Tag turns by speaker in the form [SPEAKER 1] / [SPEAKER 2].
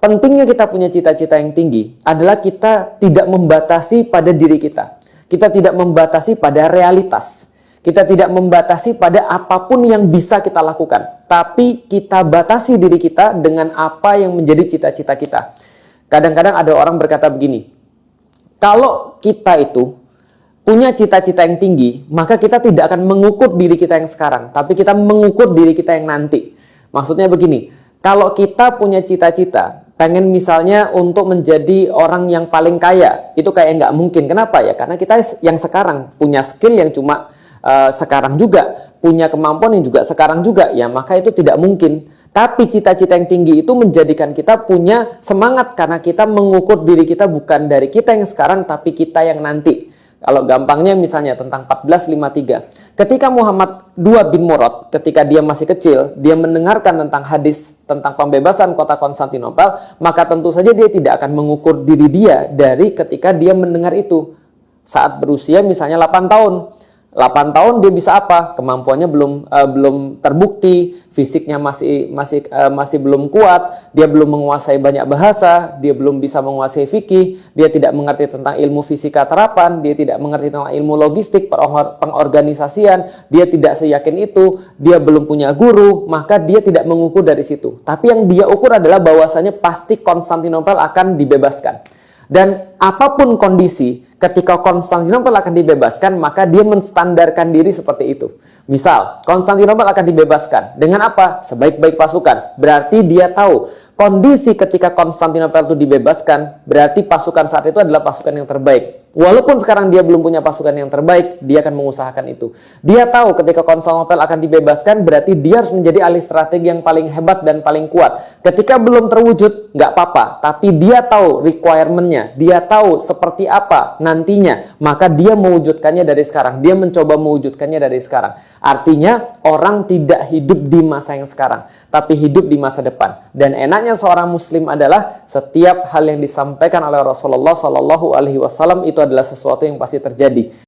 [SPEAKER 1] pentingnya kita punya cita-cita yang tinggi adalah kita tidak membatasi pada diri kita. Kita tidak membatasi pada realitas. Kita tidak membatasi pada apapun yang bisa kita lakukan. Tapi kita batasi diri kita dengan apa yang menjadi cita-cita kita. Kadang-kadang ada orang berkata begini, kalau kita itu punya cita-cita yang tinggi, maka kita tidak akan mengukur diri kita yang sekarang, tapi kita mengukur diri kita yang nanti. Maksudnya begini, kalau kita punya cita-cita, pengen misalnya untuk menjadi orang yang paling kaya, itu kayak nggak mungkin. Kenapa ya? Karena kita yang sekarang punya skill yang cuma sekarang juga, punya kemampuan yang juga sekarang juga, ya maka itu tidak mungkin. Tapi cita-cita yang tinggi itu menjadikan kita punya semangat, karena kita mengukur diri kita bukan dari kita yang sekarang, tapi kita yang nanti. Kalau gampangnya misalnya tentang 1453. Ketika Muhammad II bin Murad, ketika dia masih kecil, dia mendengarkan tentang hadis tentang pembebasan kota Konstantinopel, maka tentu saja dia tidak akan mengukur diri dia dari ketika dia mendengar itu. Saat berusia misalnya 8 tahun. 8 tahun dia bisa apa? Kemampuannya belum terbukti, fisiknya masih belum kuat, dia belum menguasai banyak bahasa, dia belum bisa menguasai fikih, dia tidak mengerti tentang ilmu fisika terapan, dia tidak mengerti tentang ilmu logistik, pengorganisasian, dia tidak seyakin itu, dia belum punya guru, maka dia tidak mengukur dari situ. Tapi yang dia ukur adalah bahwasanya pasti Konstantinopel akan dibebaskan. Dan apapun kondisi, ketika Konstantinopel akan dibebaskan, maka dia menstandarkan diri seperti itu. Misal, Konstantinopel akan dibebaskan. Dengan apa? Sebaik-baik pasukan. Berarti dia tahu, kondisi ketika Konstantinopel itu dibebaskan, berarti pasukan saat itu adalah pasukan yang terbaik. Walaupun sekarang dia belum punya pasukan yang terbaik, dia akan mengusahakan itu. Dia tahu ketika Konstantinopel akan dibebaskan, berarti dia harus menjadi ahli strategi yang paling hebat dan paling kuat. Ketika belum terwujud, nggak apa-apa. Tapi dia tahu requirement-nya, dia tahu seperti apa nantinya. Maka dia mewujudkannya dari sekarang. Dia mencoba mewujudkannya dari sekarang. Artinya, orang tidak hidup di masa yang sekarang, tapi hidup di masa depan. Dan enaknya seorang muslim adalah setiap hal yang disampaikan oleh Rasulullah SAW itu adalah sesuatu yang pasti terjadi.